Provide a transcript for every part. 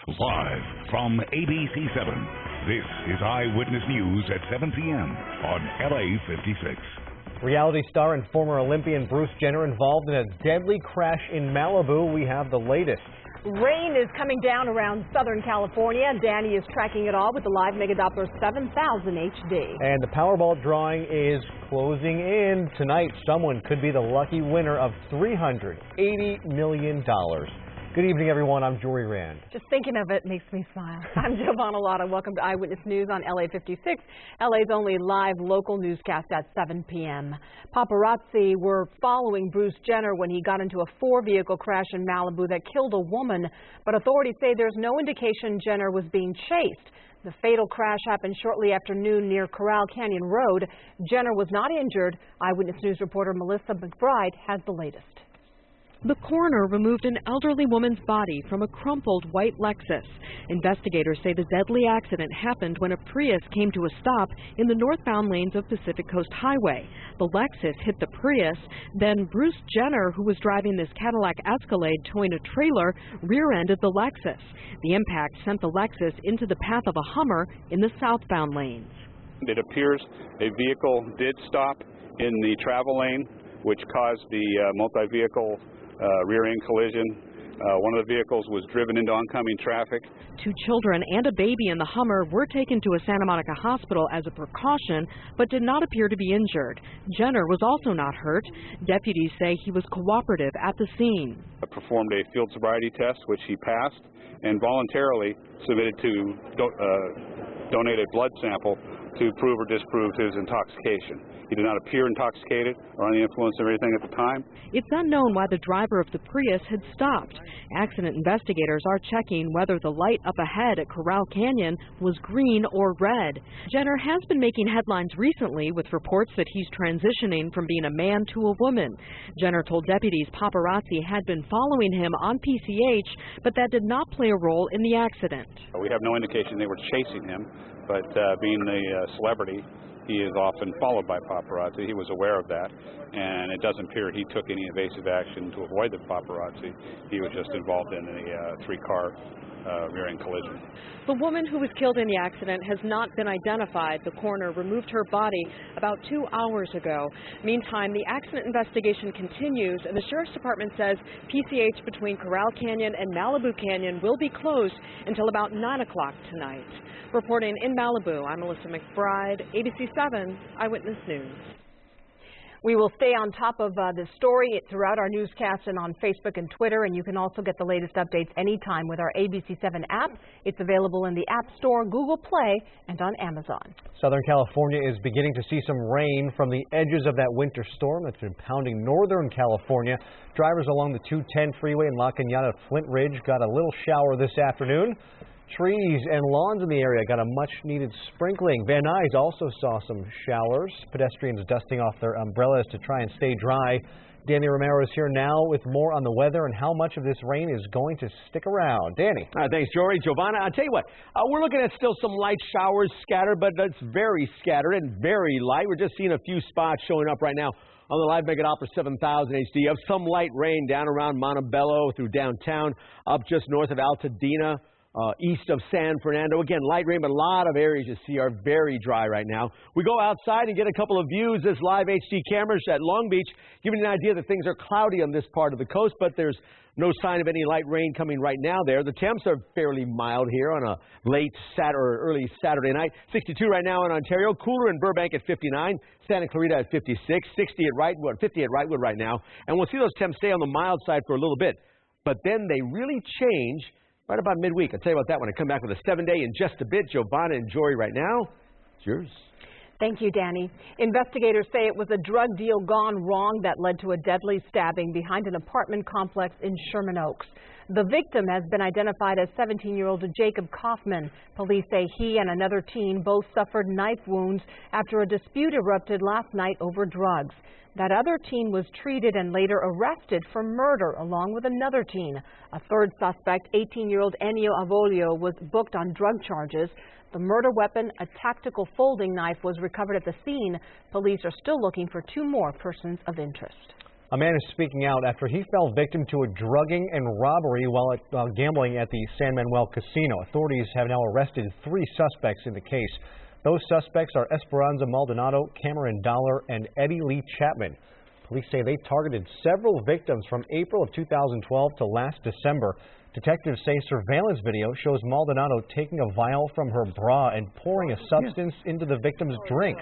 Live from ABC7, this is Eyewitness News at 7 p.m. on LA56. Reality star and former Olympian Bruce Jenner involved in a deadly crash in Malibu. We have the latest. Rain is coming down around Southern California. Danny is tracking it all with the live Mega Doppler 7000 HD. And the Powerball drawing is closing in. Tonight, someone could be the lucky winner of $380 million. Good evening, everyone. I'm Jory Rand. Just thinking of it makes me smile. I'm Giovanna Lotta. Welcome to Eyewitness News on LA56, LA's only live local newscast at 7 p.m. Paparazzi were following Bruce Jenner when he got into a four-vehicle crash in Malibu that killed a woman. But authorities say there's no indication Jenner was being chased. The fatal crash happened shortly after noon near Corral Canyon Road. Jenner was not injured. Eyewitness News reporter Melissa McBride has the latest. The coroner removed an elderly woman's body from a crumpled white Lexus. Investigators say the deadly accident happened when a Prius came to a stop in the northbound lanes of Pacific Coast Highway. The Lexus hit the Prius, then Bruce Jenner, who was driving this Cadillac Escalade towing a trailer, rear-ended the Lexus. The impact sent the Lexus into the path of a Hummer in the southbound lanes. It appears a vehicle did stop in the travel lane, which caused the multi-vehicle rear-end collision. One of the vehicles was driven into oncoming traffic. 2 children and a baby in the Hummer were taken to a Santa Monica hospital as a precaution, but did not appear to be injured. Jenner was also not hurt. Deputies say he was cooperative at the scene. I performed a field sobriety test, which he passed, and voluntarily submitted to donate a blood sample to prove or disprove his intoxication. He did not appear intoxicated or under the influence of anything at the time. It's unknown why the driver of the Prius had stopped. Accident investigators are checking whether the light up ahead at Corral Canyon was green or red. Jenner has been making headlines recently with reports that he's transitioning from being a man to a woman. Jenner told deputies paparazzi had been following him on PCH, but that did not play a role in the accident. We have no indication they were chasing him, but being a celebrity, he is often followed by paparazzi. He was aware of that, and it doesn't appear he took any evasive action to avoid the paparazzi. He was just involved in a three-car rear-end collision. The woman who was killed in the accident has not been identified. The coroner removed her body about 2 hours ago. Meantime, the accident investigation continues, and the Sheriff's Department says PCH between Corral Canyon and Malibu Canyon will be closed until about 9 o'clock tonight. Reporting in Malibu, I'm Melissa McBride, ABC7 Eyewitness News. We will stay on top of this story throughout our newscast and on Facebook and Twitter, and you can also get the latest updates anytime with our ABC7 app. It's available in the App Store, Google Play, and on Amazon. Southern California is beginning to see some rain from the edges of that winter storm that's been pounding Northern California. Drivers along the 210 freeway in La Cañada Flint Ridge got a little shower this afternoon. Trees and lawns in the area got a much-needed sprinkling. Van Nuys also saw some showers. Pedestrians dusting off their umbrellas to try and stay dry. Danny Romero is here now with more on the weather and how much of this rain is going to stick around. Danny. Thanks, Jory. Giovanna, I'll tell you what, we're looking at still some light showers scattered, but it's very scattered and very light. We're just seeing a few spots showing up right now on the live Mega Doppler 7000 HD of some light rain down around Montebello through downtown, up just north of Altadena. East of San Fernando. Again, light rain, but a lot of areas you see are very dry right now. We go outside and get a couple of views. This live HD cameras at Long Beach, giving you an idea that things are cloudy on this part of the coast, but there's no sign of any light rain coming right now there. The temps are fairly mild here on a late Saturday or early Saturday night. 62 right now in Ontario, cooler in Burbank at 59, Santa Clarita at 56, 60 at Wrightwood, 50 at Wrightwood right now. And we'll see those temps stay on the mild side for a little bit, but then they really change right about midweek. I'll tell you about that when I come back with a 7-day in just a bit. Giovanna and Jory right now. It's yours. Thank you, Danny. Investigators say it was a drug deal gone wrong that led to a deadly stabbing behind an apartment complex in Sherman Oaks. The victim has been identified as 17-year-old Jacob Kaufman. Police say he and another teen both suffered knife wounds after a dispute erupted last night over drugs. That other teen was treated and later arrested for murder along with another teen. A third suspect, 18-year-old Ennio Avolio, was booked on drug charges. The murder weapon, a tactical folding knife, was recovered at the scene. Police are still looking for 2 more persons of interest. A man is speaking out after he fell victim to a drugging and robbery while gambling at the San Manuel Casino. Authorities have now arrested 3 suspects in the case. Those suspects are Esperanza Maldonado, Cameron Dollar, and Eddie Lee Chapman. Police say they targeted several victims from April of 2012 to last December. Detectives say surveillance video shows Maldonado taking a vial from her bra and pouring a substance into the victim's drink.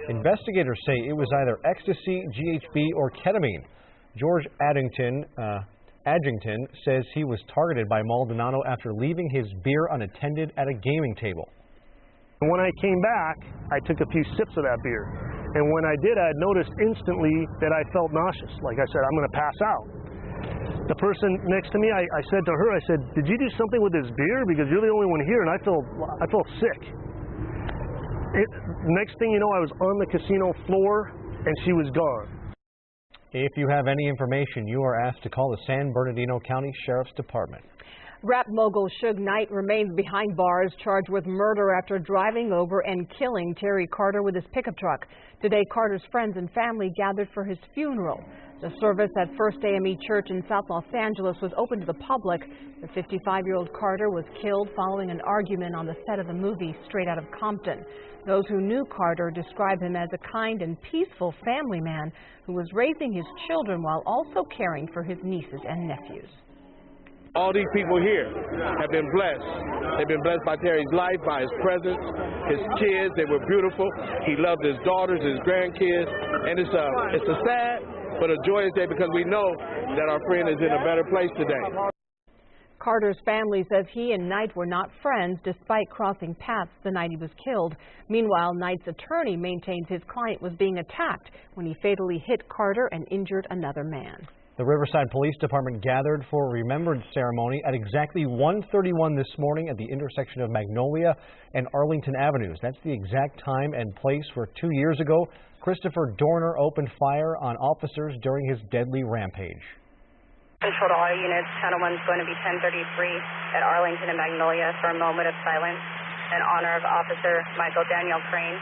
Investigators say it was either ecstasy, GHB, or ketamine. George Adjington says he was targeted by Maldonado after leaving his beer unattended at a gaming table. When I came back, I took a few sips of that beer. And when I did, I noticed instantly that I felt nauseous. Like I said, I'm going to pass out. The person next to me, I said to her, I said, did you do something with this beer? Because you're the only one here, and I felt sick. Next thing you know, I was on the casino floor, and she was gone. If you have any information, you are asked to call the San Bernardino County Sheriff's Department. Rap mogul Suge Knight remains behind bars, charged with murder after driving over and killing Terry Carter with his pickup truck. Today, Carter's friends and family gathered for his funeral. The service at First AME Church in South Los Angeles was open to the public. The 55-year-old Carter was killed following an argument on the set of the movie Straight Outta Compton. Those who knew Carter describe him as a kind and peaceful family man who was raising his children while also caring for his nieces and nephews. All these people here have been blessed. They've been blessed by Terry's life, by his presence, his kids. They were beautiful. He loved his daughters, his grandkids. And it's a sad but a joyous day because we know that our friend is in a better place today. Carter's family says he and Knight were not friends despite crossing paths the night he was killed. Meanwhile, Knight's attorney maintains his client was being attacked when he fatally hit Carter and injured another man. The Riverside Police Department gathered for a remembrance ceremony at exactly 1:31 this morning at the intersection of Magnolia and Arlington Avenues. That's the exact time and place where 2 years ago, Christopher Dorner opened fire on officers during his deadly rampage. Control to all units, Channel 1 is going to be 1033 at Arlington and Magnolia for a moment of silence in honor of Officer Michael Daniel Crane,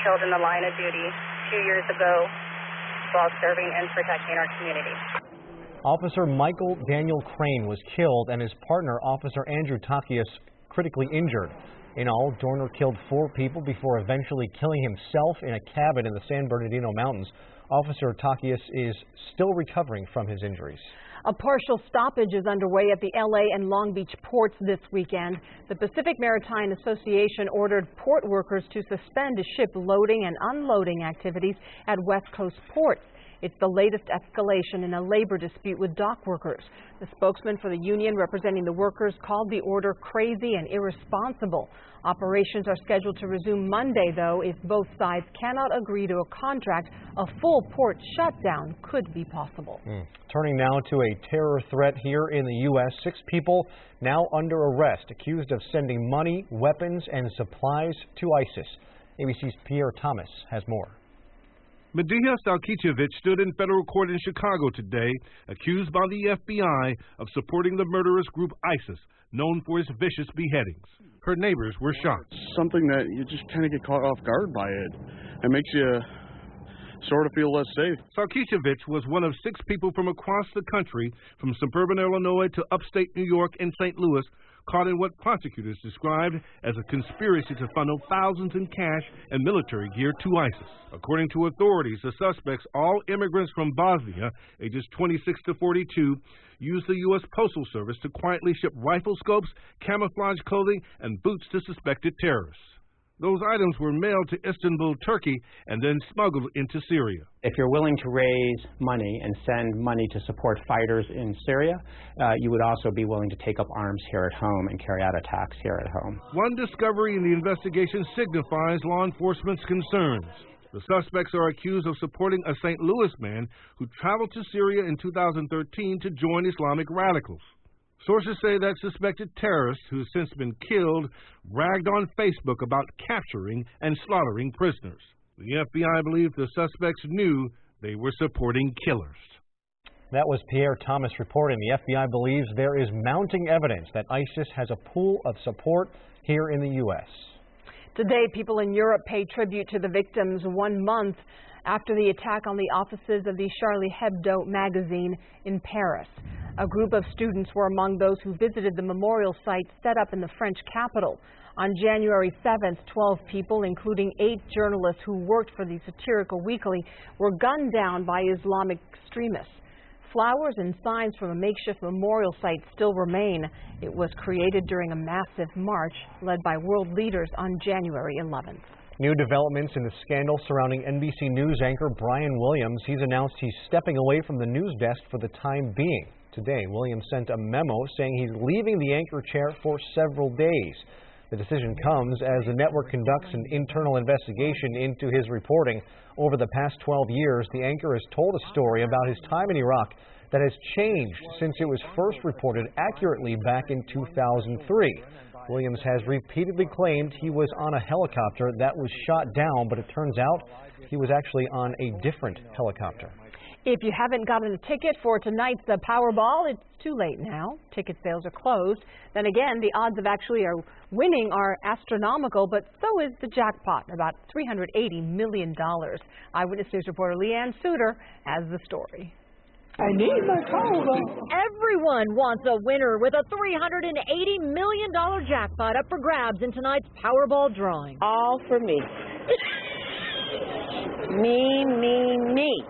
killed in the line of duty 2 years ago while serving and protecting our community. Officer Michael Daniel Crane was killed and his partner, Officer Andrew Takias, critically injured. In all, Dorner killed 4 people before eventually killing himself in a cabin in the San Bernardino Mountains. Officer Takias is still recovering from his injuries. A partial stoppage is underway at the LA and Long Beach ports this weekend. The Pacific Maritime Association ordered port workers to suspend ship loading and unloading activities at West Coast ports. It's the latest escalation in a labor dispute with dock workers. The spokesman for the union representing the workers called the order crazy and irresponsible. Operations are scheduled to resume Monday, though. If both sides cannot agree to a contract, a full port shutdown could be possible. Turning now to a terror threat here in the U.S. 6 people now under arrest, accused of sending money, weapons, and supplies to ISIS. ABC's Pierre Thomas has more. Mediha Stalkichevich stood in federal court in Chicago today, accused by the FBI of supporting the murderous group ISIS, known for its vicious beheadings. Her neighbors were shocked. Something that you just kind of get caught off guard by it. It makes you sort of feel less safe. Stalkichevich was one of 6 people from across the country, from suburban Illinois to upstate New York and St. Louis, caught in what prosecutors described as a conspiracy to funnel thousands in cash and military gear to ISIS. According to authorities, the suspects, all immigrants from Bosnia, ages 26 to 42, used the U.S. Postal Service to quietly ship rifle scopes, camouflage clothing, and boots to suspected terrorists. Those items were mailed to Istanbul, Turkey, and then smuggled into Syria. If you're willing to raise money and send money to support fighters in Syria, you would also be willing to take up arms here at home and carry out attacks here at home. One discovery in the investigation signifies law enforcement's concerns. The suspects are accused of supporting a St. Louis man who traveled to Syria in 2013 to join Islamic radicals. Sources say that suspected terrorist, who has since been killed, bragged on Facebook about capturing and slaughtering prisoners. The FBI believes the suspects knew they were supporting killers. That was Pierre Thomas reporting. The FBI believes there is mounting evidence that ISIS has a pool of support here in the U.S. Today, people in Europe pay tribute to the victims 1 month after the attack on the offices of the Charlie Hebdo magazine in Paris. A group of students were among those who visited the memorial site set up in the French capital. On January 7th, 12 people, including 8 journalists who worked for the satirical weekly, were gunned down by Islamic extremists. Flowers and signs from a makeshift memorial site still remain. It was created during a massive march led by world leaders on January 11th. New developments in the scandal surrounding NBC News anchor Brian Williams. He's announced he's stepping away from the news desk for the time being. Today, Williams sent a memo saying he's leaving the anchor chair for several days. The decision comes as the network conducts an internal investigation into his reporting. Over the past 12 years, the anchor has told a story about his time in Iraq that has changed since it was first reported accurately back in 2003. Williams has repeatedly claimed he was on a helicopter that was shot down, but it turns out he was actually on a different helicopter. If you haven't gotten a ticket for tonight's Powerball, it's too late now. Ticket sales are closed. Then again, the odds of actually winning are astronomical, but so is the jackpot, about $380 million. Eyewitness News reporter Leanne Suter has the story. I need my Powerball. Everyone wants a winner with a $380 million jackpot up for grabs in tonight's Powerball drawing. All for me. Me.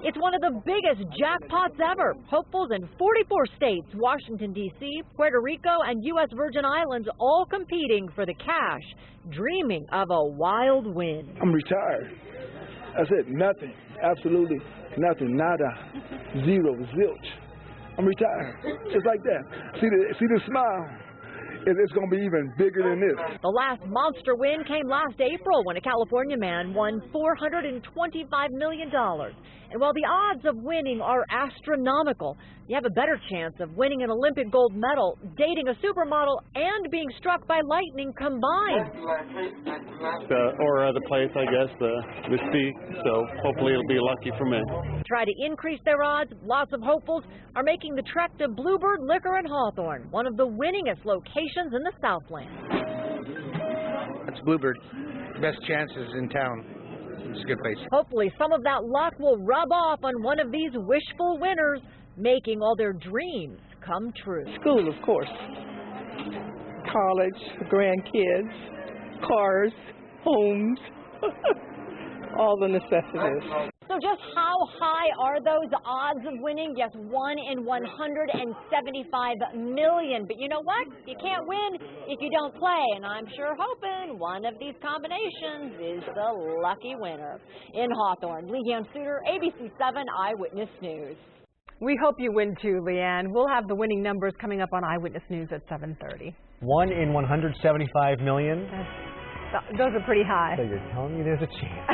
It's one of the biggest jackpots ever. Hopefuls in 44 states, Washington, D.C., Puerto Rico, and U.S. Virgin Islands all competing for the cash, dreaming of a wild win. I'm retired. That's it. Nothing. Absolutely nothing. Nada. Zero. Zilch. I'm retired. Just like that. See the smile? It's going to be even bigger than this. The last monster win came last April when a California man won $425 million. And while the odds of winning are astronomical, you have a better chance of winning an Olympic gold medal, dating a supermodel, and being struck by lightning combined. The aura of the place, I guess, the mystique, so hopefully it'll be lucky for me. To try to increase their odds, lots of hopefuls are making the trek to Bluebird Liquor in Hawthorne, one of the winningest locations in the Southland. That's Bluebird. Best chances in town. It's a good place. Hopefully some of that luck will rub off on one of these wishful winners, making all their dreams come true. School, of course. College, grandkids, cars, homes, all the necessities. So just how high are those odds of winning? Yes, 1 in 175 million. But you know what? You can't win if you don't play. And I'm sure hoping one of these combinations is the lucky winner. In Hawthorne, Leanne Suter, ABC7 Eyewitness News. We hope you win too, Leanne. We'll have the winning numbers coming up on Eyewitness News at 7:30. 1 in 175 million? Those are pretty high. So you're telling me there's a chance.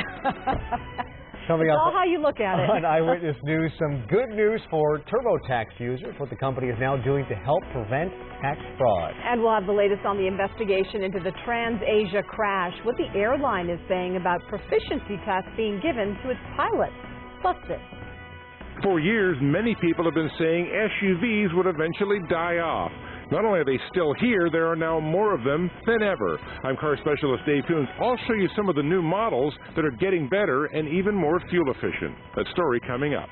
Coming it's up all how you look at it. On Eyewitness News, some good news for TurboTax users, what the company is now doing to help prevent tax fraud. And we'll have the latest on the investigation into the Trans-Asia crash, what the airline is saying about proficiency tests being given to its pilots. Plus this. For years, many people have been saying SUVs would eventually die off. Not only are they still here, there are now more of them than ever. I'm car specialist Dave Coons. I'll show you some of the new models that are getting better and even more fuel efficient. That story coming up.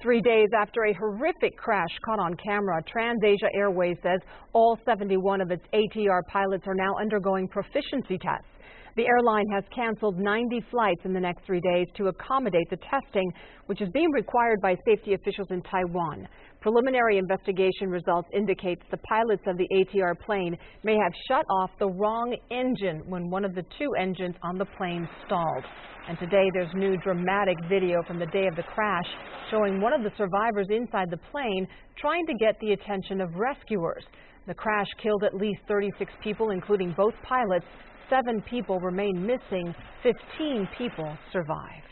3 days after a horrific crash caught on camera, TransAsia Airways says all 71 of its ATR pilots are now undergoing proficiency tests. The airline has canceled 90 flights in the next 3 days to accommodate the testing, which is being required by safety officials in Taiwan. Preliminary investigation results indicate the pilots of the ATR plane may have shut off the wrong engine when one of the two engines on the plane stalled. And today there's new dramatic video from the day of the crash showing one of the survivors inside the plane trying to get the attention of rescuers. The crash killed at least 36 people, including both pilots. 7 people remain missing. 15 people survived.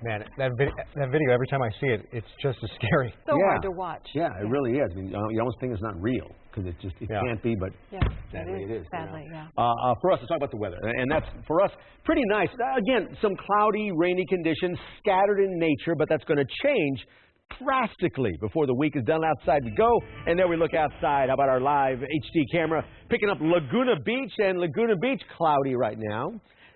Man, that video, every time I see it, it's just as scary. So hard to watch. Yeah, it really is. I mean, you almost think it's not real because it can't be, but sadly it is. Sadly, For us, let's talk about the weather. And that's, for us, pretty nice. Again, some cloudy, rainy conditions, scattered in nature, but that's going to change drastically before the week is done. Outside we go, and there we look outside. How about our live HD camera picking up Laguna Beach, and Laguna Beach cloudy right now.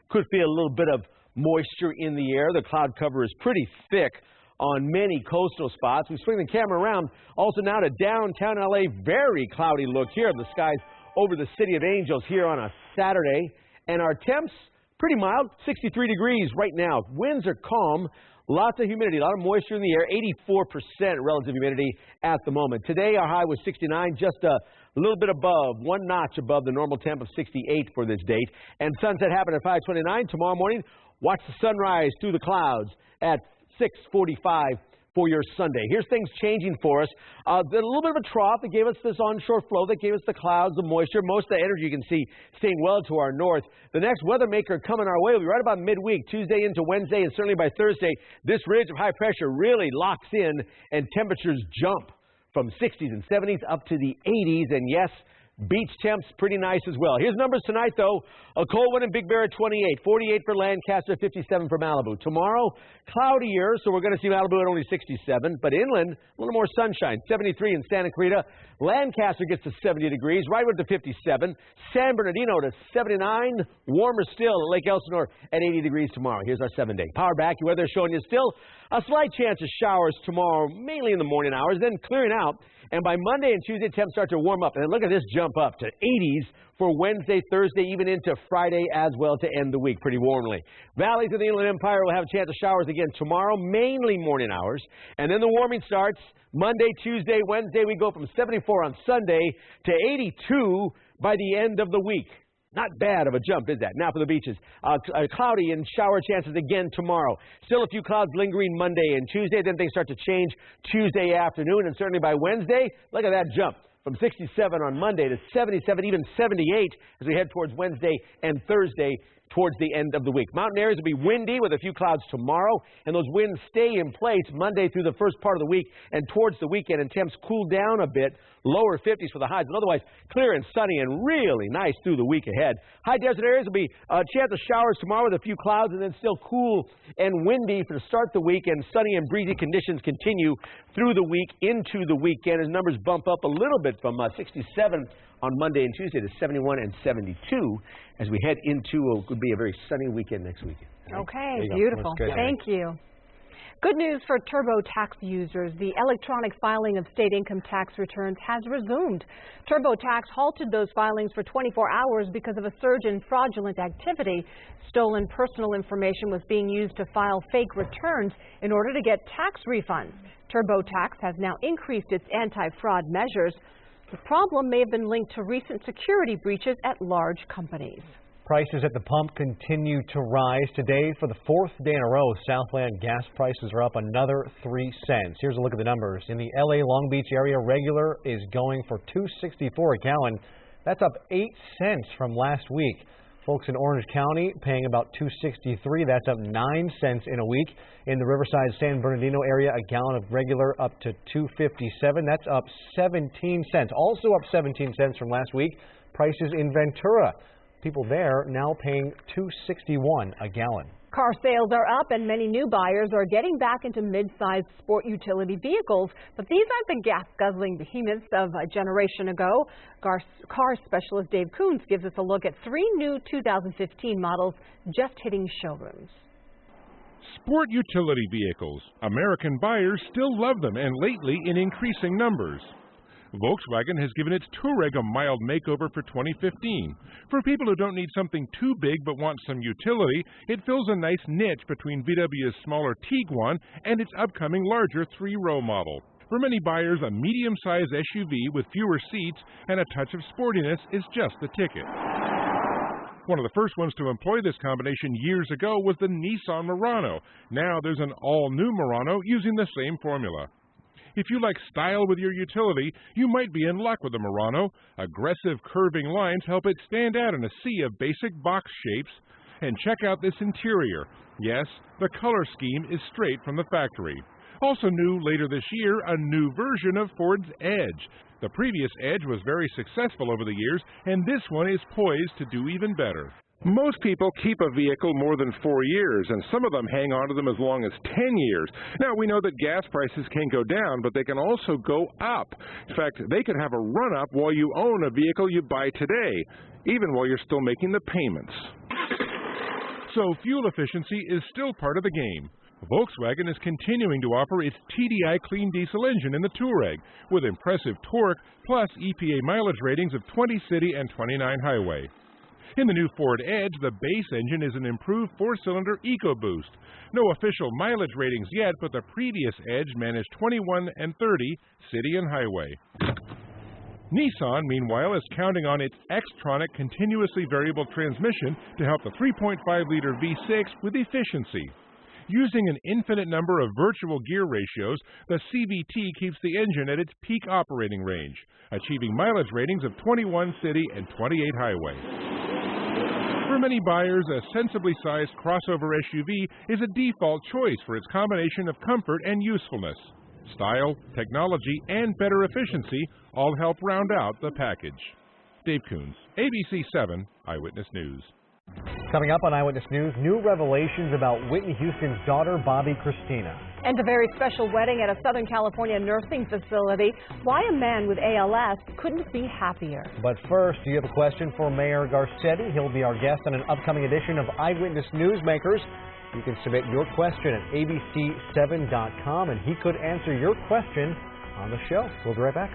Could feel a little bit of moisture in the air. The cloud cover is pretty thick on many coastal spots. We swing the camera around also now to downtown LA. Very cloudy look here of the skies over the City of Angels here on a Saturday. And our temps, pretty mild, 63 degrees right now. Winds are calm. Lots of humidity, a lot of moisture in the air, 84% relative humidity at the moment. Today, our high was 69, just a little bit above, one notch above the normal temp of 68 for this date. And sunset happened at 5:29. Tomorrow morning, watch the sunrise through the clouds at 6:45 for your Sunday. Here's things changing for us. A little bit of a trough that gave us this onshore flow, that gave us the clouds, the moisture. Most of the energy you can see staying well to our north. The next weather maker coming our way will be right about midweek, Tuesday into Wednesday, and certainly by Thursday. This ridge of high pressure really locks in, and temperatures jump from 60s and 70s up to the 80s. And yes, beach temps pretty nice as well. Here's numbers tonight, though. A cold one in Big Bear at 28, 48 for Lancaster, 57 for Malibu. Tomorrow, cloudier, so we're going to see Malibu at only 67, but inland, a little more sunshine, 73 in Santa Clarita. Lancaster gets to 70 degrees, Wrightwood to 57, San Bernardino to 79, warmer still at Lake Elsinore at 80 degrees tomorrow. Here's our 7-day power back. Your weather showing you still a slight chance of showers tomorrow, mainly in the morning hours, then clearing out. And by Monday and Tuesday, temps start to warm up. And then look at this jump up to 80s for Wednesday, Thursday, even into Friday as well to end the week pretty warmly. Valleys of the Inland Empire will have a chance of showers again tomorrow, mainly morning hours. And then the warming starts Monday, Tuesday, Wednesday. We go from 74 on Sunday to 82 by the end of the week. Not bad of a jump, is that? Now for the beaches. Cloudy and shower chances again tomorrow. Still a few clouds lingering Monday and Tuesday. Then things start to change Tuesday afternoon. And certainly by Wednesday, look at that jump. From 67 on Monday to 77, even 78 as we head towards Wednesday and Thursday towards the end of the week. Mountain areas will be windy with a few clouds tomorrow, and those winds stay in place Monday through the first part of the week and towards the weekend, and temps cool down a bit, lower 50s for the highs, but otherwise clear and sunny and really nice through the week ahead. High desert areas will be a chance of showers tomorrow with a few clouds, and then still cool and windy for the start of the week, and sunny and breezy conditions continue through the week into the weekend as numbers bump up a little bit from 67 on Monday and Tuesday to 71 and 72 as we head into what could be a very sunny weekend next weekend. Okay, beautiful. Thank you. Good news for TurboTax users. The electronic filing of state income tax returns has resumed. TurboTax halted those filings for 24 hours because of a surge in fraudulent activity. Stolen personal information was being used to file fake returns in order to get tax refunds. TurboTax has now increased its anti-fraud measures. The problem may have been linked to recent security breaches at large companies. Prices at the pump continue to rise. Today, for the fourth day in a row, Southland gas prices are up another 3 cents. Here's a look at the numbers. In the LA Long Beach area, regular is going for $2.64 a gallon. That's up 8 cents from last week. Folks in Orange County paying about $2.63. That's up 9 cents in a week. In the Riverside San Bernardino area, a gallon of regular up to $2.57. That's up 17 cents. Also up 17 cents from last week. Prices in Ventura. People there now paying $2.61 a gallon. Car sales are up and many new buyers are getting back into mid-sized sport utility vehicles. But these aren't the gas-guzzling behemoths of a generation ago. Car specialist Dave Coons gives us a look at 3 new 2015 models just hitting showrooms. Sport utility vehicles. American buyers still love them, and lately in increasing numbers. Volkswagen has given its Touareg a mild makeover for 2015. For people who don't need something too big but want some utility, it fills a nice niche between VW's smaller Tiguan and its upcoming larger three-row model. For many buyers, a medium-sized SUV with fewer seats and a touch of sportiness is just the ticket. One of the first ones to employ this combination years ago was the Nissan Murano. Now there's an all-new Murano using the same formula. If you like style with your utility, you might be in luck with the Murano. Aggressive curving lines help it stand out in a sea of basic box shapes. And check out this interior. Yes, the color scheme is straight from the factory. Also new later this year, a new version of Ford's Edge. The previous Edge was very successful over the years, and this one is poised to do even better. Most people keep a vehicle more than 4 years, and some of them hang on to them as long as 10 years. Now, we know that gas prices can go down, but they can also go up. In fact, they could have a run-up while you own a vehicle you buy today, even while you're still making the payments. So fuel efficiency is still part of the game. Volkswagen is continuing to offer its TDI clean diesel engine in the Touareg, with impressive torque plus EPA mileage ratings of 20 city and 29 highway. In the new Ford Edge, the base engine is an improved 4-cylinder EcoBoost. No official mileage ratings yet, but the previous Edge managed 21 and 30 city and highway. Nissan, meanwhile, is counting on its Xtronic continuously variable transmission to help the 3.5-liter V6 with efficiency. Using an infinite number of virtual gear ratios, the CVT keeps the engine at its peak operating range, achieving mileage ratings of 21 city and 28 highway. For many buyers, a sensibly sized crossover SUV is a default choice for its combination of comfort and usefulness. Style, technology, and better efficiency all help round out the package. Dave Coons, ABC7 Eyewitness News. Coming up on Eyewitness News, new revelations about Whitney Houston's daughter, Bobby Christina. And a very special wedding at a Southern California nursing facility. Why a man with ALS couldn't be happier. But first, do you have a question for Mayor Garcetti? He'll be our guest on an upcoming edition of Eyewitness Newsmakers. You can submit your question at ABC7.com, and he could answer your question on the show. We'll be right back.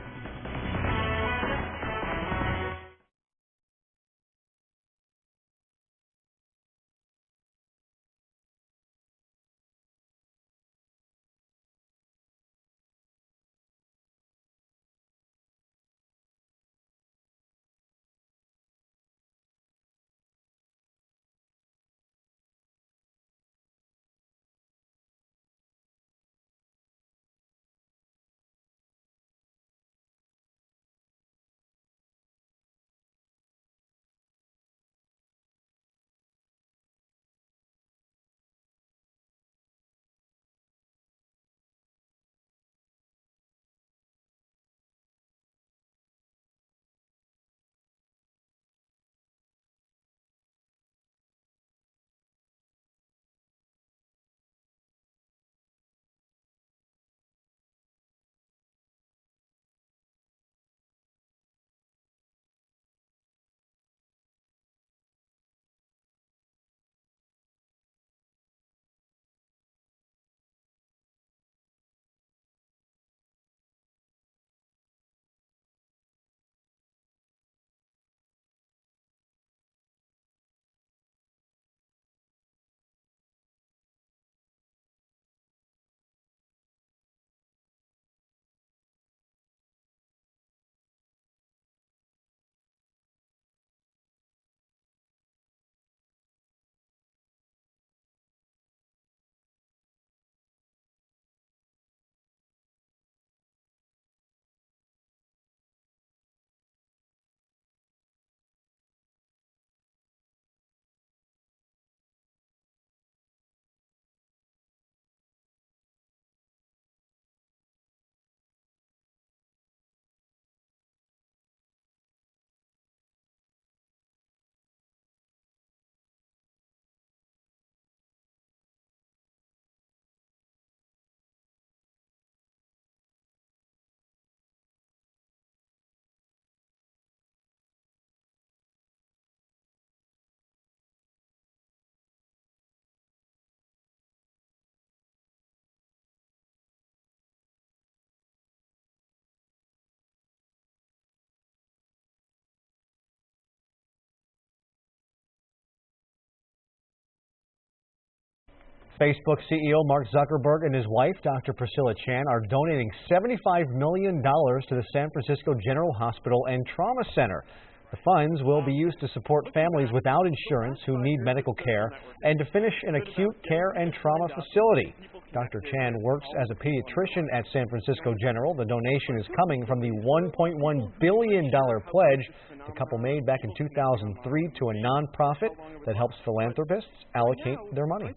Facebook CEO Mark Zuckerberg and his wife, Dr. Priscilla Chan, are donating $75 million to the San Francisco General Hospital and Trauma Center. The funds will be used to support families without insurance who need medical care and to finish an acute care and trauma facility. Dr. Chan works as a pediatrician at San Francisco General. The donation is coming from the $1.1 billion pledge the couple made back in 2003 to a nonprofit that helps philanthropists allocate their money.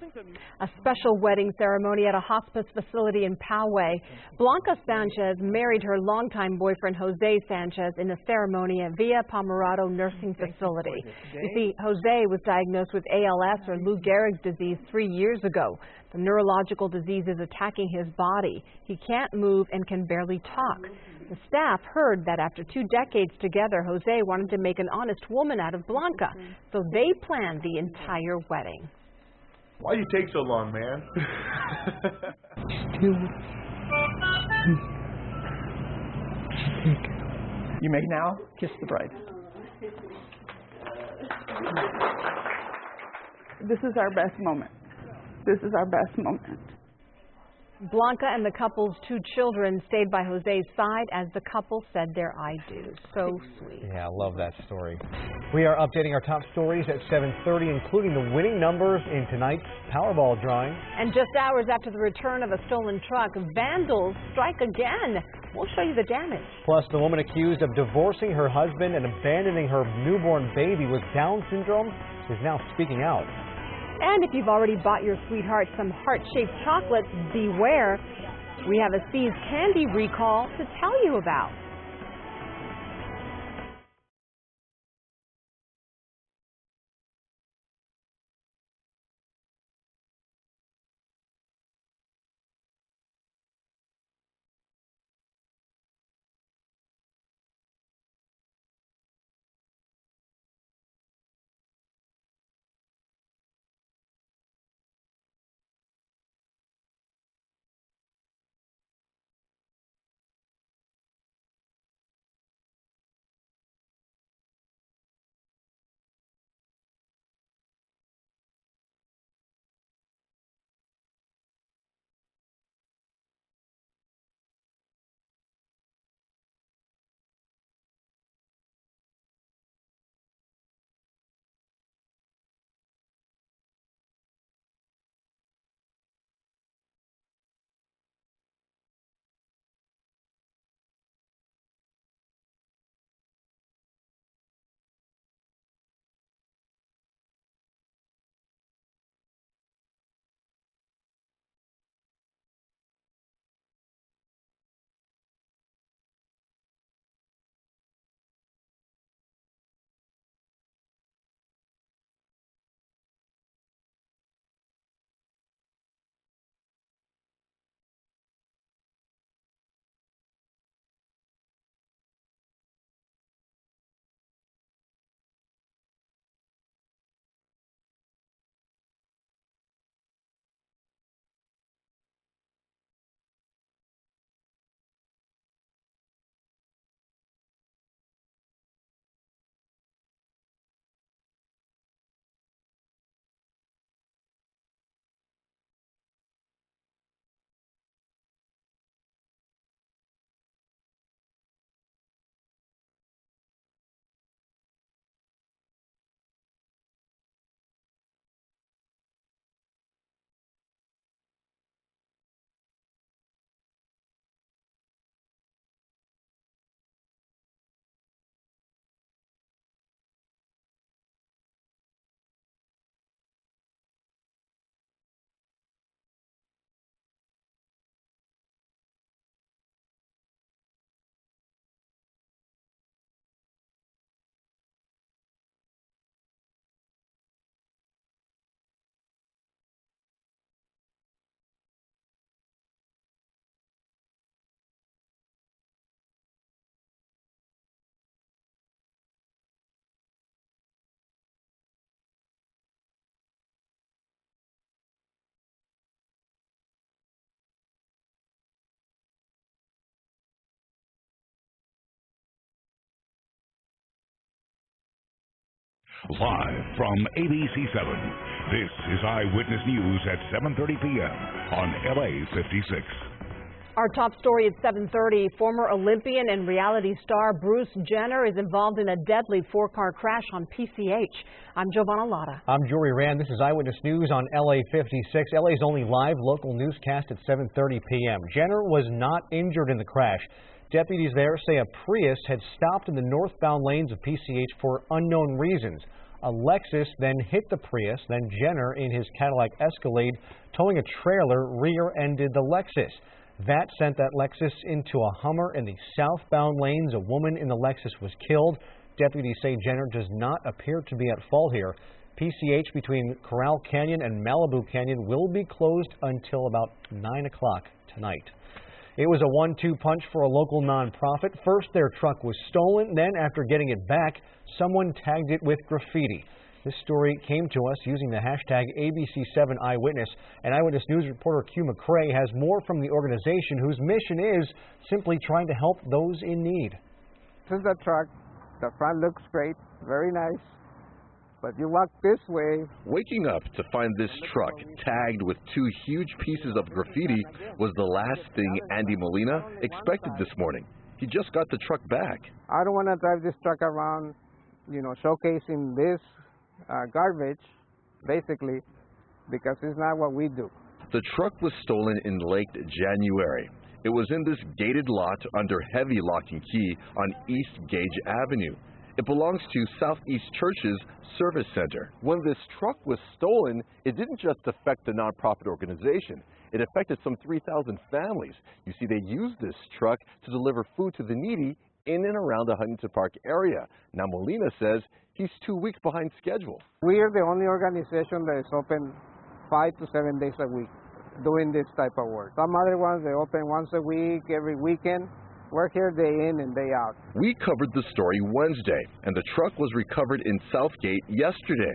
A special wedding ceremony at a hospice facility in Poway. Blanca Sanchez married her longtime boyfriend Jose Sanchez in a ceremony at Villa Pomerado Nursing Facility. You see, Jose was diagnosed with ALS or Lou Gehrig's disease 3 years ago. The neurological disease is attacking his body. He can't move and can barely talk. The staff heard that after 2 decades together, Jose wanted to make an honest woman out of Blanca, so they planned the entire wedding. Why do you take so long, man? You may now kiss the bride. This is our best moment. This is our best moment. Blanca and the couple's 2 children stayed by Jose's side as the couple said their I do. So sweet. Yeah, I love that story. We are updating our top stories at 7:30, including the winning numbers in tonight's Powerball drawing. And just hours after the return of a stolen truck, vandals strike again. We'll show you the damage. Plus, the woman accused of divorcing her husband and abandoning her newborn baby with Down syndrome is now speaking out. And if you've already bought your sweetheart some heart-shaped chocolates, beware. We have a See's candy recall to tell you about. Live from ABC7, This is Eyewitness News at 7:30 p.m. on LA56. Our top story at 7:30. Former Olympian and reality star Bruce Jenner is involved in a deadly four-car crash on PCH. I'm Giovanna Lotta. I'm Jory Rand. This is Eyewitness News on LA56, LA's only live local newscast at 7:30 p.m. Jenner was not injured in the crash. Deputies there say a Prius had stopped in the northbound lanes of PCH for unknown reasons. A Lexus then hit the Prius, then Jenner in his Cadillac Escalade towing a trailer rear-ended the Lexus. That sent that Lexus into a Hummer in the southbound lanes. A woman in the Lexus was killed. Deputies say Jenner does not appear to be at fault here. PCH between Corral Canyon and Malibu Canyon will be closed until about 9 o'clock tonight. It was a 1-2 punch for a local nonprofit. First, their truck was stolen. Then, after getting it back, someone tagged it with graffiti. This story came to us using the hashtag ABC7 Eyewitness. And Eyewitness News reporter Q McCrae has more from the organization whose mission is simply trying to help those in need. This is the truck. The front looks great, very nice. But you walk this way. Waking up to find this truck tagged with 2 huge pieces of graffiti was the last thing Andy Molina expected this morning. He just got the truck back. I don't want to drive this truck around, showcasing this garbage, basically, because it's not what we do. The truck was stolen in late January. It was in this gated lot under heavy lock and key on East Gage Avenue. It belongs to Southeast Church's Service Center. When this truck was stolen, it didn't just affect the nonprofit organization. It affected some 3,000 families. You see, they used this truck to deliver food to the needy in and around the Huntington Park area. Now, Molina says he's 2 weeks behind schedule. We are the only organization that is open 5 to 7 days a week doing this type of work. Some other ones, they open once a week, every weekend. We're here day in and day out. We covered the story Wednesday, and the truck was recovered in Southgate yesterday.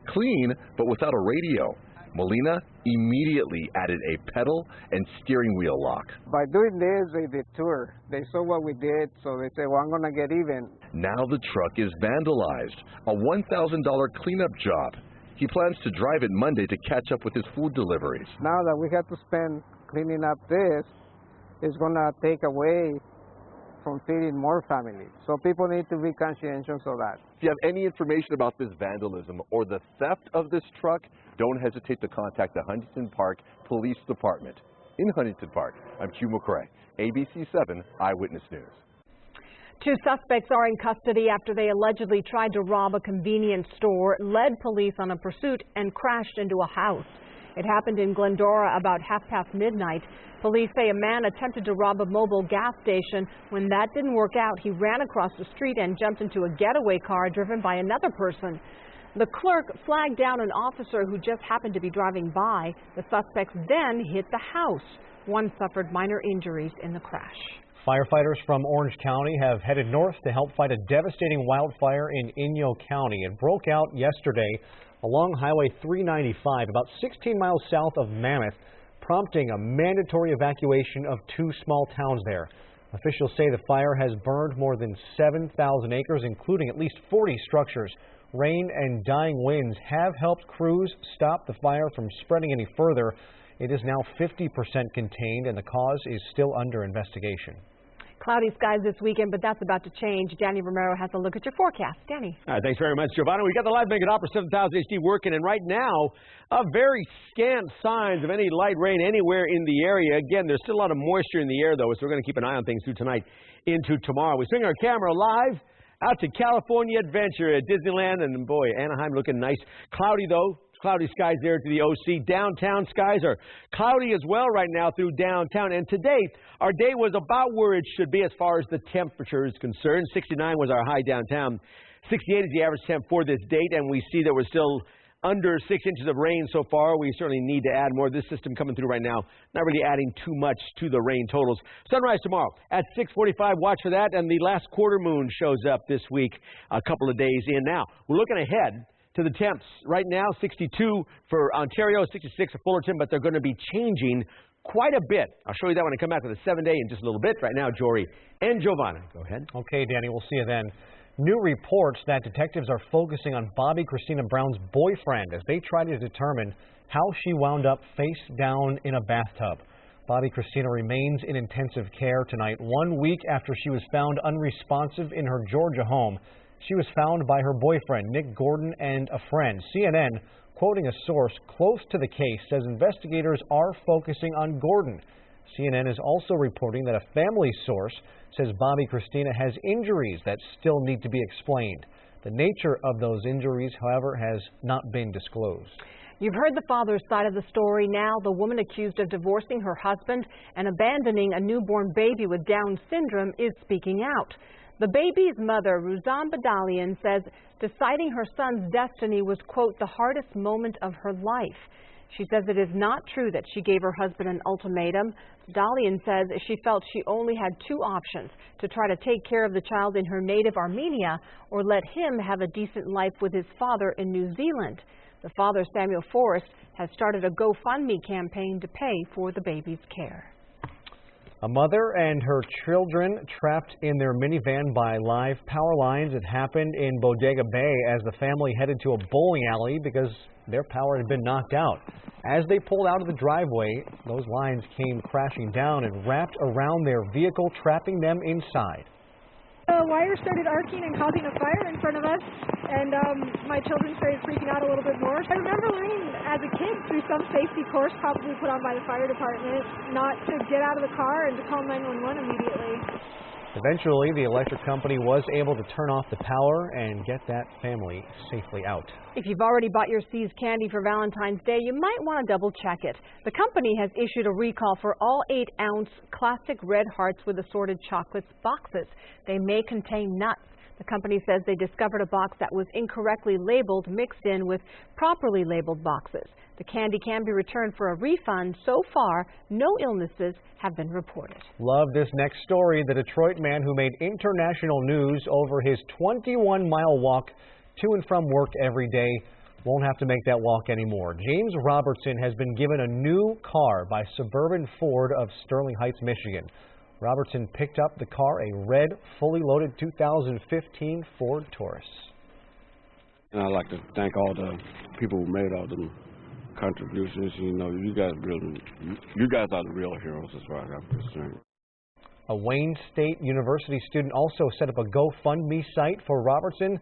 Clean, but without a radio. Molina immediately added a pedal and steering wheel lock. By doing this, they detour. They saw what we did, so they say, well, I'm going to get even. Now the truck is vandalized, a $1,000 cleanup job. He plans to drive it Monday to catch up with his food deliveries. Now that we have to spend cleaning up this, it's going to take away from feeding more families. So people need to be conscientious of that. If you have any information about this vandalism or the theft of this truck, don't hesitate to contact the Huntington Park Police Department. In Huntington Park, I'm Q McCrae, ABC7 Eyewitness News. 2 suspects are in custody after they allegedly tried to rob a convenience store, led police on a pursuit, and crashed into a house. It happened in Glendora about midnight. Police say a man attempted to rob a mobile gas station. When that didn't work out, he ran across the street and jumped into a getaway car driven by another person. The clerk flagged down an officer who just happened to be driving by. The suspects then hit the house. One suffered minor injuries in the crash. Firefighters from Orange County have headed north to help fight a devastating wildfire in Inyo County. It broke out yesterday along Highway 395, about 16 miles south of Mammoth, prompting a mandatory evacuation of 2 small towns there. Officials say the fire has burned more than 7,000 acres, including at least 40 structures. Rain and dying winds have helped crews stop the fire from spreading any further. It is now 50% contained, and the cause is still under investigation. Cloudy skies this weekend, but that's about to change. Danny Romero has a look at your forecast. Danny. All right, thanks very much, Giovanna. We got the live Mega Opera 7000 HD working, and right now, very scant signs of any light rain anywhere in the area. Again, there's still a lot of moisture in the air, though, so we're going to keep an eye on things through tonight into tomorrow. We swing our camera live out to California Adventure at Disneyland, and boy, Anaheim looking nice. Cloudy, though. Cloudy skies there to the OC. Downtown skies are cloudy as well right now through downtown. And today, our day was about where it should be as far as the temperature is concerned. 69 was our high downtown. 68 is the average temp for this date. And we see that we're still under 6 inches of rain so far. We certainly need to add more. This system coming through right now, not really adding too much to the rain totals. Sunrise tomorrow at 6:45. Watch for that. And the last quarter moon shows up this week, a couple of days in. Now, we're looking ahead to the temps. Right now, 62 for Ontario, 66 for Fullerton, but they're going to be changing quite a bit. I'll show you that when I come back with a 7-day in just a little bit. Right now, Jory and Giovanna. Go ahead. Okay, Danny, we'll see you then. New reports that detectives are focusing on Bobby Christina Brown's boyfriend as they try to determine how she wound up face down in a bathtub. Bobby Christina remains in intensive care tonight, 1 week after she was found unresponsive in her Georgia home. She was found by her boyfriend, Nick Gordon, and a friend. CNN, quoting a source close to the case, says investigators are focusing on Gordon. CNN is also reporting that a family source says Bobby Christina has injuries that still need to be explained. The nature of those injuries, however, has not been disclosed. You've heard the father's side of the story. Now the woman accused of divorcing her husband and abandoning a newborn baby with Down syndrome is speaking out. The baby's mother, Ruzan Badalian, says deciding her son's destiny was, quote, the hardest moment of her life. She says it is not true that she gave her husband an ultimatum. Dalian says she felt she only had two options: to try to take care of the child in her native Armenia or let him have a decent life with his father in New Zealand. The father, Samuel Forrest, has started a GoFundMe campaign to pay for the baby's care. A mother and her children trapped in their minivan by live power lines. It happened in Bodega Bay as the family headed to a bowling alley because their power had been knocked out. As they pulled out of the driveway, those lines came crashing down and wrapped around their vehicle, trapping them inside. The wire started arcing and causing a fire in front of us, and my children started freaking out a little bit more. I remember learning as a kid through some safety course probably put on by the fire department not to get out of the car and to call 911 immediately. Eventually, the electric company was able to turn off the power and get that family safely out. If you've already bought your See's candy for Valentine's Day, you might want to double check it. The company has issued a recall for all 8-ounce classic Red Hearts with assorted chocolates boxes. They may contain nuts. The company says they discovered a box that was incorrectly labeled mixed in with properly labeled boxes. The candy can be returned for a refund. So far, no illnesses have been reported. Love this next story. The Detroit man who made international news over his 21-mile walk to and from work every day won't have to make that walk anymore. James Robertson has been given a new car by Suburban Ford of Sterling Heights, Michigan. Robertson picked up the car, a red, fully loaded 2015 Ford Taurus. And I'd like to thank all the people who made all the contributions. You know, you guys are the real heroes as far as I'm concerned. A Wayne State University student also set up a GoFundMe site for Robertson.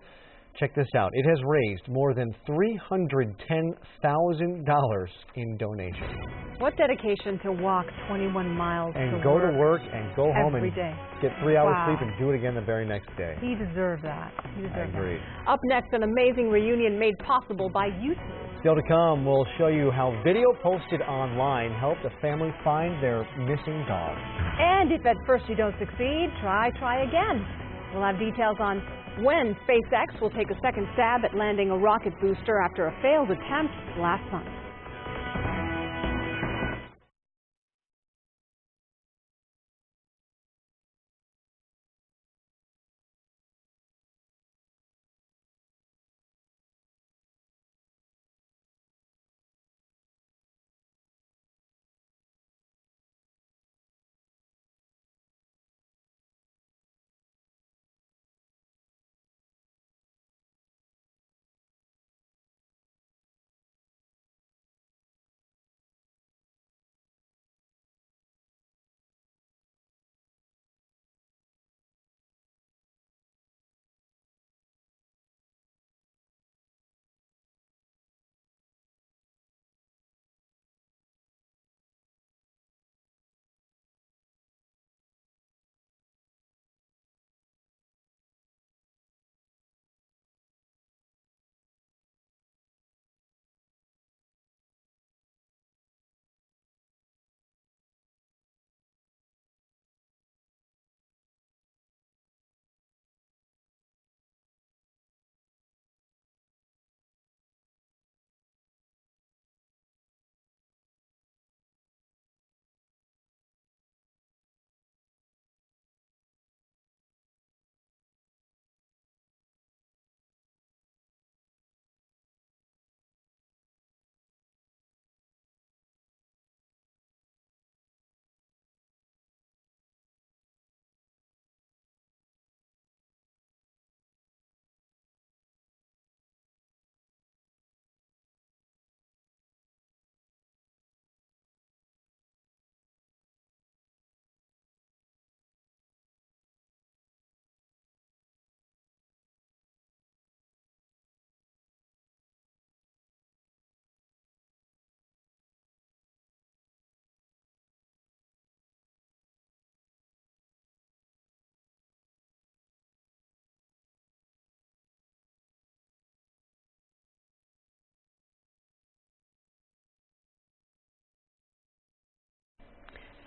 Check this out. It has raised more than $310,000 in donations. What dedication to walk 21 miles and go to work and go home and day. Get 3 hours Wow. sleep and do it again the very next day. He deserved that. He deserved I agree. that. Up next, an amazing reunion made possible by YouTube. Still to come, we'll show you how video posted online helped a family find their missing dog. And if at first you don't succeed, try again. We'll have details on when SpaceX will take a second stab at landing a rocket booster after a failed attempt last month.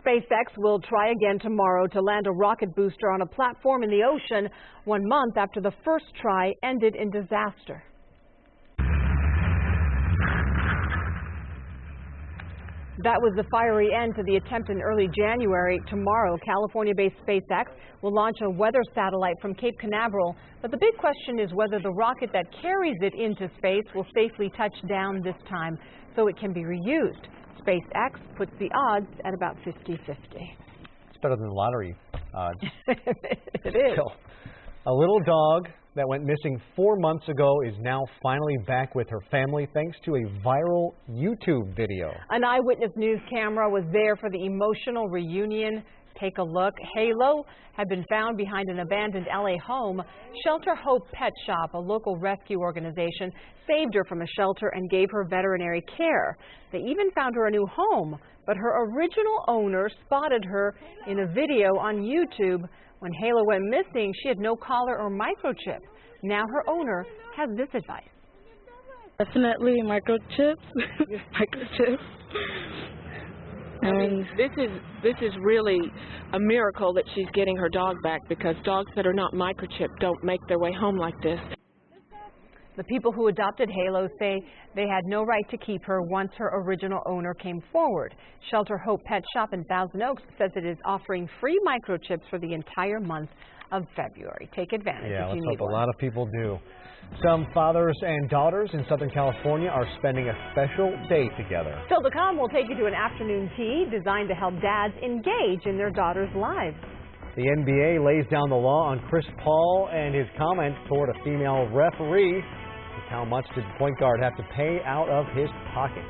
SpaceX will try again tomorrow to land a rocket booster on a platform in the ocean 1 month after the first try ended in disaster. That was the fiery end to the attempt in early January. Tomorrow, California-based SpaceX will launch a weather satellite from Cape Canaveral. But the big question is whether the rocket that carries it into space will safely touch down this time so it can be reused. SpaceX puts the odds at about 50-50. It's better than the lottery odds. It is. Still, a little dog that went missing 4 months ago is now finally back with her family thanks to a viral YouTube video. An Eyewitness News camera was there for the emotional reunion. Take a look. Halo had been found behind an abandoned LA home. Shelter Hope Pet Shop, a local rescue organization, saved her from a shelter and gave her veterinary care. They even found her a new home, but her original owner spotted her in a video on YouTube. When Halo went missing, she had no collar or microchip. Now her owner has this advice. Definitely microchips. Microchips. I mean, this is really a miracle that she's getting her dog back, because dogs that are not microchipped don't make their way home like this. The people who adopted Halo say they had no right to keep her once her original owner came forward. Shelter Hope Pet Shop in Thousand Oaks says it is offering free microchips for the entire month of February. Take advantage if you need one. A lot of people do. Some fathers and daughters in Southern California are spending a special day together. Still to come, we'll take you to an afternoon tea designed to help dads engage in their daughters' lives. The NBA lays down the law on Chris Paul and his comments toward a female referee. Just how much did the point guard have to pay out of his pocket?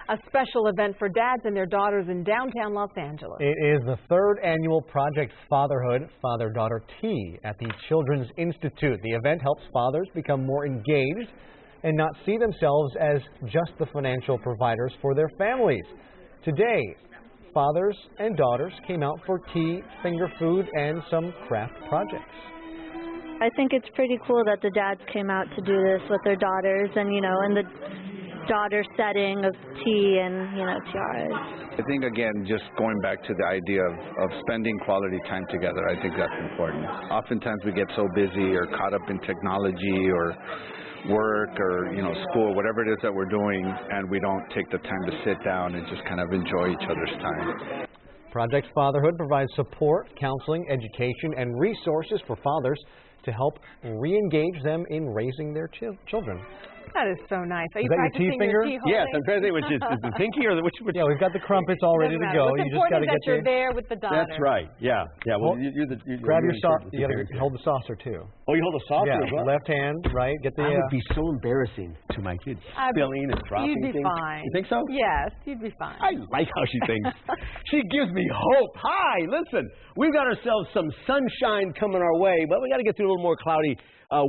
A special event for dads and their daughters in downtown Los Angeles. It is the third annual Project Fatherhood Father-Daughter Tea at the Children's Institute. The event helps fathers become more engaged and not see themselves as just the financial providers for their families. Today, fathers and daughters came out for tea, finger food, and some craft projects. I think it's pretty cool that the dads came out to do this with their daughters and, in the daughter setting of tea and, tiaras. I think, again, just going back to the idea of spending quality time together, I think that's important. Oftentimes we get so busy or caught up in technology or work or, school, whatever it is that we're doing, and we don't take the time to sit down and just kind of enjoy each other's time. Project Fatherhood provides support, counseling, education, and resources for fathers to help re-engage them in raising their children. That is so nice. Are you practicing your tea Yes, I'm practicing. Which is the pinky or the which? Yeah, we've got the crumpets all ready to go. What's you just got to get you're there with the daughter. That's right. Yeah. Well, you're grab your saucer. You got to hold the saucer too. Oh, you hold the saucer as well. Left hand, right. Get the. That would be so embarrassing to my kids. Spilling and dropping things. You'd be fine. You think so? Yes, you'd be fine. I like how she thinks. She gives me hope. Hi, listen, we've got ourselves some sunshine coming our way, but we got to get through a little more cloudy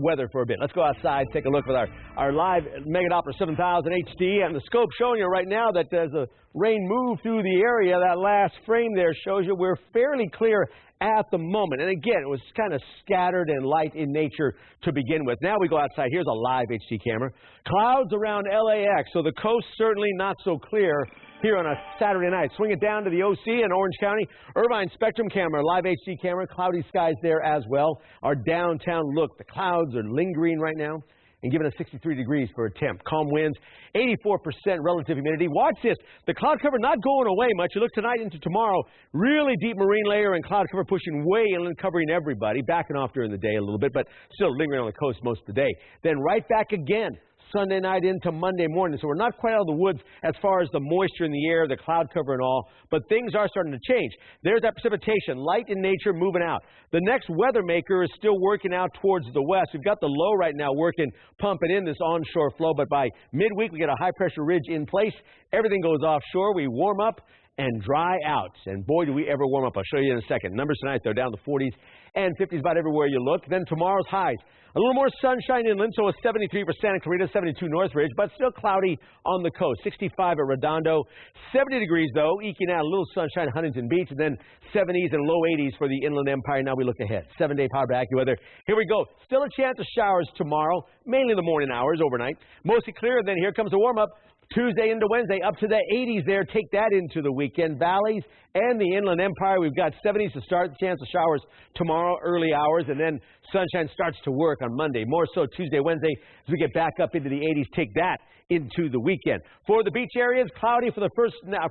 weather for a bit. Let's go outside, take a look with our live Mega Doppler 7000 HD and the scope showing you right now that as the rain moved through the area, that last frame there shows you we're fairly clear at the moment. And again, it was kind of scattered and light in nature to begin with. Now we go outside. Here's a live HD camera. Clouds around LAX, so the coast certainly not so clear here on a Saturday night. Swing it down to the OC in Orange County. Irvine Spectrum camera, live HD camera, cloudy skies there as well. Our downtown look, the clouds are lingering right now and giving us 63 degrees for a temp. Calm winds, 84% relative humidity. Watch this. The cloud cover not going away much. You look tonight into tomorrow, really deep marine layer and cloud cover pushing way inland, covering everybody, backing off during the day a little bit, but still lingering on the coast most of the day. Then right back again. Sunday night into Monday morning. So we're not quite out of the woods as far as the moisture in the air, the cloud cover and all, but things are starting to change. There's that precipitation, light in nature moving out. The next weather maker is still working out towards the west. We've got the low right now working, pumping in this onshore flow, but by midweek we get a high pressure ridge in place. Everything goes offshore. We warm up and dry out. And boy, do we ever warm up. I'll show you in a second. Numbers tonight, they're down to 40s and 50s about everywhere you look. Then tomorrow's highs. A little more sunshine inland, so a 73% at Clarita, 72 Northridge, but still cloudy on the coast. 65 at Redondo. 70 degrees, though, eking out a little sunshine at Huntington Beach, and then 70s and low 80s for the Inland Empire. Now we look ahead. 7-day power back AccuWeather. Here we go. Still a chance of showers tomorrow, mainly in the morning hours, overnight. Mostly clear, and then here comes the warm-up. Tuesday into Wednesday, up to the 80s there. Take that into the weekend. Valleys and the Inland Empire, we've got 70s to start. Chance of showers tomorrow, early hours, and then sunshine starts to work on Monday. More so Tuesday, Wednesday, as we get back up into the 80s. Take that into the weekend. For the beach areas, cloudy for the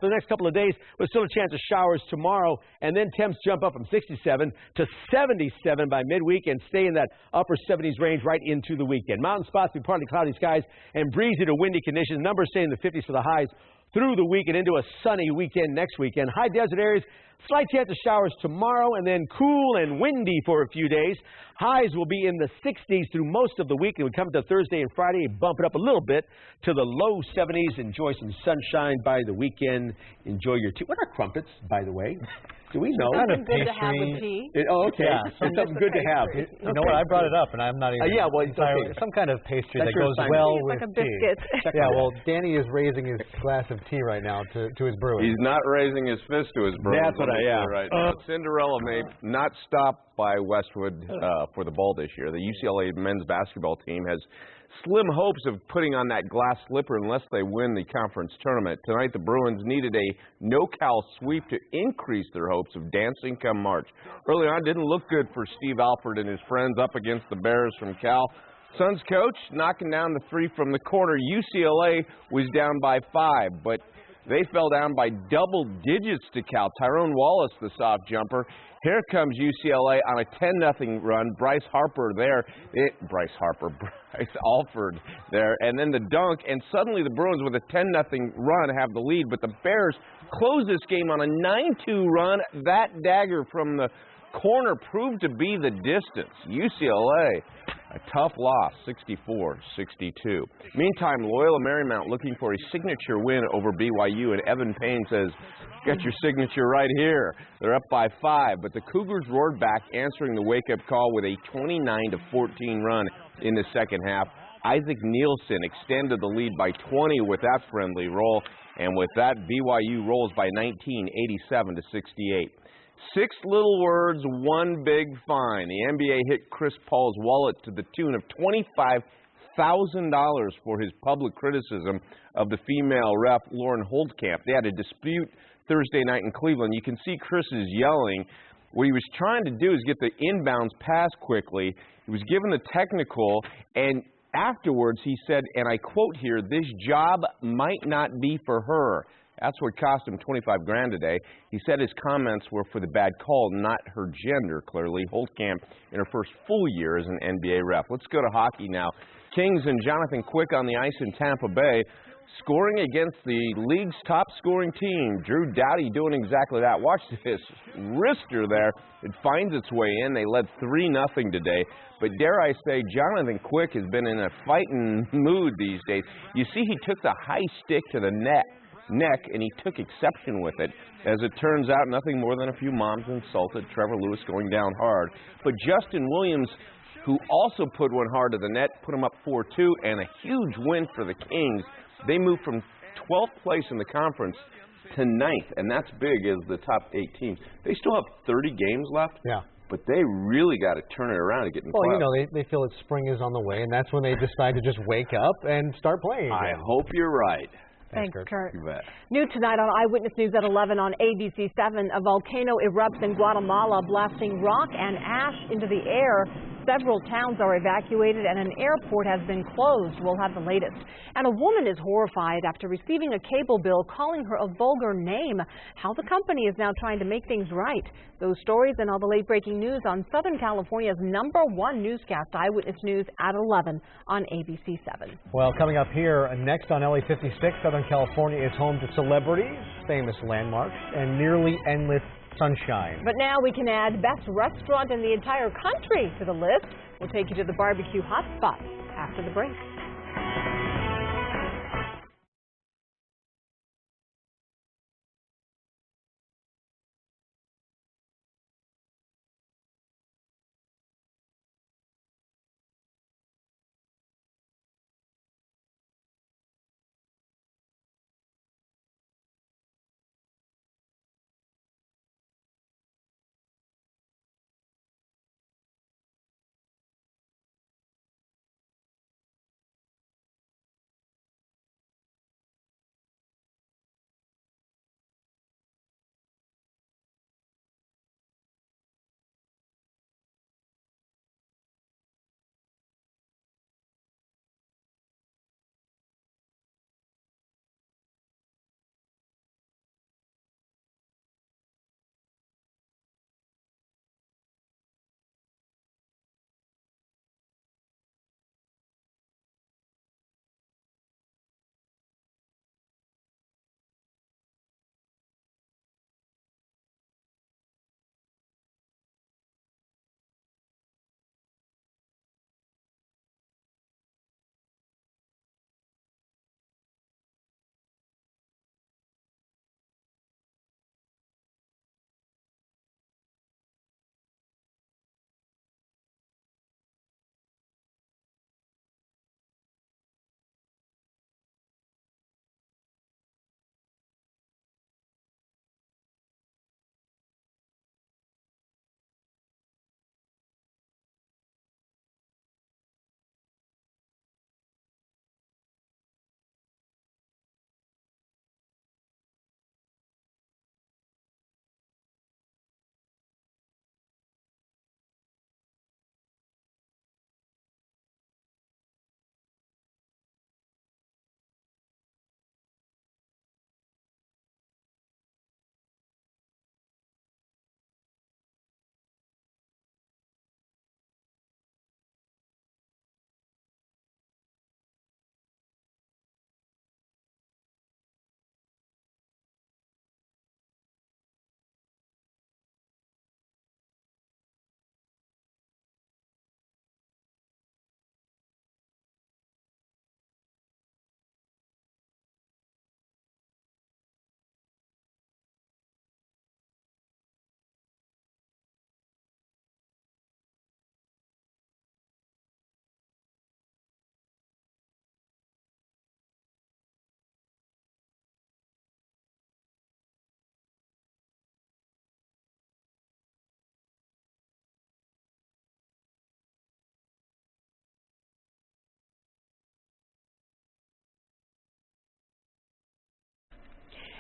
next couple of days, but still a chance of showers tomorrow, and then temps jump up from 67 to 77 by midweek and stay in that upper 70s range right into the weekend. Mountain spots be partly cloudy skies and breezy to windy conditions. Numbers stay in the 50s for the highs through the week and into a sunny weekend next weekend. High desert areas, slight chance of showers tomorrow, and then cool and windy for a few days. Highs will be in the 60s through most of the week. And we come to Thursday and Friday and bump it up a little bit to the low 70s. Enjoy some sunshine by the weekend. Enjoy your tea. What are crumpets, by the way? Do we know? Something good to have with tea. Okay. Yeah, it's something good to have. You know what? I brought it up, and I'm not even entirely. Some kind of pastry that goes well with like a biscuit. tea. Yeah, well, Danny is raising his glass of tea right now to his brewing. He's not raising his fist to his brewing. That's what right now. Cinderella may not stop by Westwood for the ball this year. The UCLA men's basketball team has slim hopes of putting on that glass slipper unless they win the conference tournament. Tonight, the Bruins needed a no-Cal sweep to increase their hopes of dancing come March. Early on, it didn't look good for Steve Alford and his friends up against the Bears from Cal. Suns coach knocking down the three from the corner. UCLA was down by 5, but they fell down by double digits to Cal. Tyrone Wallace, the soft jumper. Here comes UCLA on a 10-0 run. Bryce Alford there, and then the dunk, and suddenly the Bruins with a 10-0 run have the lead, but the Bears close this game on a 9-2 run. That dagger from the corner proved to be the distance. UCLA, A tough loss, 64-62. Meantime, Loyola Marymount looking for a signature win over BYU, and Evan Payne says, "Get your signature right here." They're up by 5, but the Cougars roared back, answering the wake-up call with a 29-14 run in the second half. Isaac Nielsen extended the lead by 20 with that friendly roll, and with that, BYU rolls by 19, 87-68. 6 little words, 1 big fine. The NBA hit Chris Paul's wallet to the tune of $25,000 for his public criticism of the female ref Lauren Holdcamp. They had a dispute Thursday night in Cleveland. You can see Chris is yelling. What he was trying to do is get the inbounds pass quickly. He was given the technical, and afterwards he said, and I quote here, "This job might not be for her." That's what cost him $25,000 today. He said his comments were for the bad call, not her gender, clearly. Holdcamp in her first full year as an NBA ref. Let's go to hockey now. Kings and Jonathan Quick on the ice in Tampa Bay, scoring against the league's top-scoring team. Drew Doughty doing exactly that. Watch this wrister there. It finds its way in. They led 3-0 today. But dare I say, Jonathan Quick has been in a fighting mood these days. You see, he took the high stick to the neck, and he took exception with it. As it turns out, nothing more than a few moms insulted. Trevor Lewis going down hard. But Justin Williams, who also put one hard to the net, put him up 4-2, and a huge win for the Kings. They moved from 12th place in the conference to 9th, and that's big as the top 8 teams. They still have 30 games left. Yeah. But they really got to turn it around and get in the playoffs. playoffs. You know, they feel that spring is on the way, and that's when they decide to just wake up and start playing again. I hope you're right. Thanks, Kurt. You bet. New tonight on Eyewitness News at 11 on ABC7, a volcano erupts in Guatemala, blasting rock and ash into the air. Several towns are evacuated and an airport has been closed. We'll have the latest. And a woman is horrified after receiving a cable bill calling her a vulgar name. How the company is now trying to make things right. Those stories and all the late breaking news on Southern California's #1 newscast, Eyewitness News at 11 on ABC7. Well, coming up here next on LA56, Southern California is home to celebrities, famous landmarks, and nearly endless sunshine. But now we can add best restaurant in the entire country to the list. We'll take you to the barbecue hotspot after the break.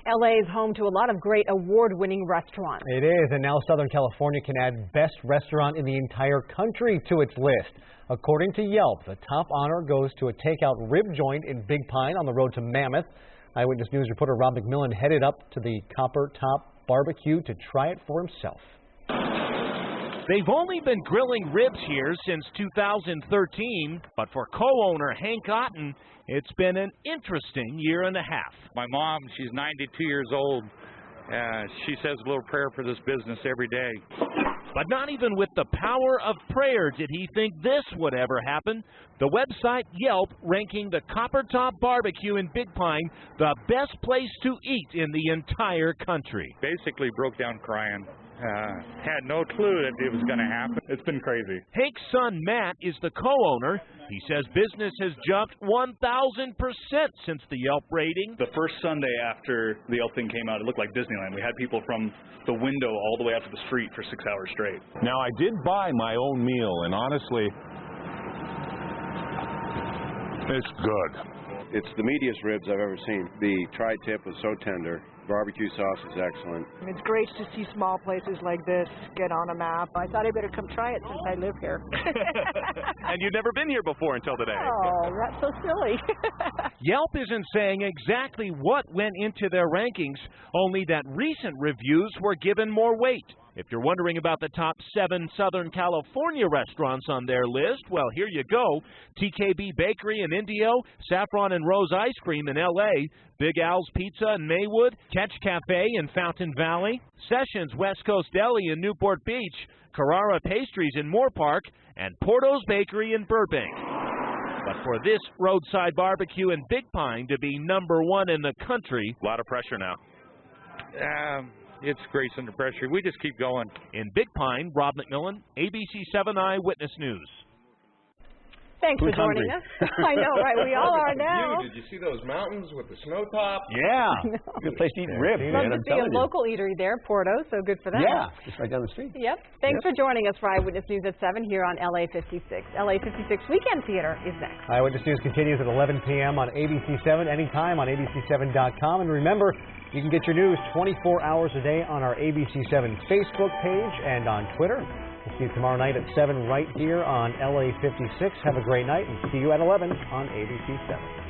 LA is home to a lot of great award-winning restaurants. It is, and now Southern California can add best restaurant in the entire country to its list. According to Yelp, the top honor goes to a takeout rib joint in Big Pine on the road to Mammoth. Eyewitness News reporter Rob McMillan headed up to the Copper Top Barbecue to try it for himself. They've only been grilling ribs here since 2013, but for co-owner Hank Otten, it's been an interesting year and a half. My mom, she's 92 years old. She says a little prayer for this business every day. But not even with the power of prayer did he think this would ever happen. The website Yelp ranking the Copper Top Barbecue in Big Pine the best place to eat in the entire country. Basically broke down crying. Had no clue that it was going to happen. It's been crazy. Hank's son Matt is the co-owner. He says business has jumped 1,000% since the Yelp rating. The first Sunday after the Yelp thing came out, it looked like Disneyland. We had people from the window all the way out to the street for 6 hours straight. Now, I did buy my own meal, and honestly, it's good. It's the meatiest ribs I've ever seen. The tri-tip was so tender. Barbecue sauce is excellent. It's great to see small places like this get on a map. I thought I better come try it since I live here. And you've never been here before until today. Oh, that's so silly. Yelp isn't saying exactly what went into their rankings, only that recent reviews were given more weight. If you're wondering about the top 7 Southern California restaurants on their list, well, here you go. TKB Bakery in Indio, Saffron and Rose Ice Cream in L.A., Big Al's Pizza in Maywood, Catch Cafe in Fountain Valley, Sessions West Coast Deli in Newport Beach, Carrara Pastries in Moorpark, and Porto's Bakery in Burbank. But for this roadside barbecue in Big Pine to be #1 in the country, A lot of pressure now. It's grace under pressure. We just keep going. In Big Pine, Rob McMillan, ABC7 Eyewitness News. Thanks for joining us. I know, right? We all are now. Did you see those mountains with the snow top? Yeah. Good place to eat ribs, man. Love to see a local eatery there, Porto, so good for them. Yeah, just right down the street. Yep. Thanks for joining us for Eyewitness News at 7 here on LA56. LA56 Weekend Theater is next. Eyewitness News continues at 11 p.m. on ABC7, anytime on ABC7.com. And remember, you can get your news 24 hours a day on our ABC7 Facebook page and on Twitter. We'll see you tomorrow night at 7 right here on LA56. Have a great night and see you at 11 on ABC7.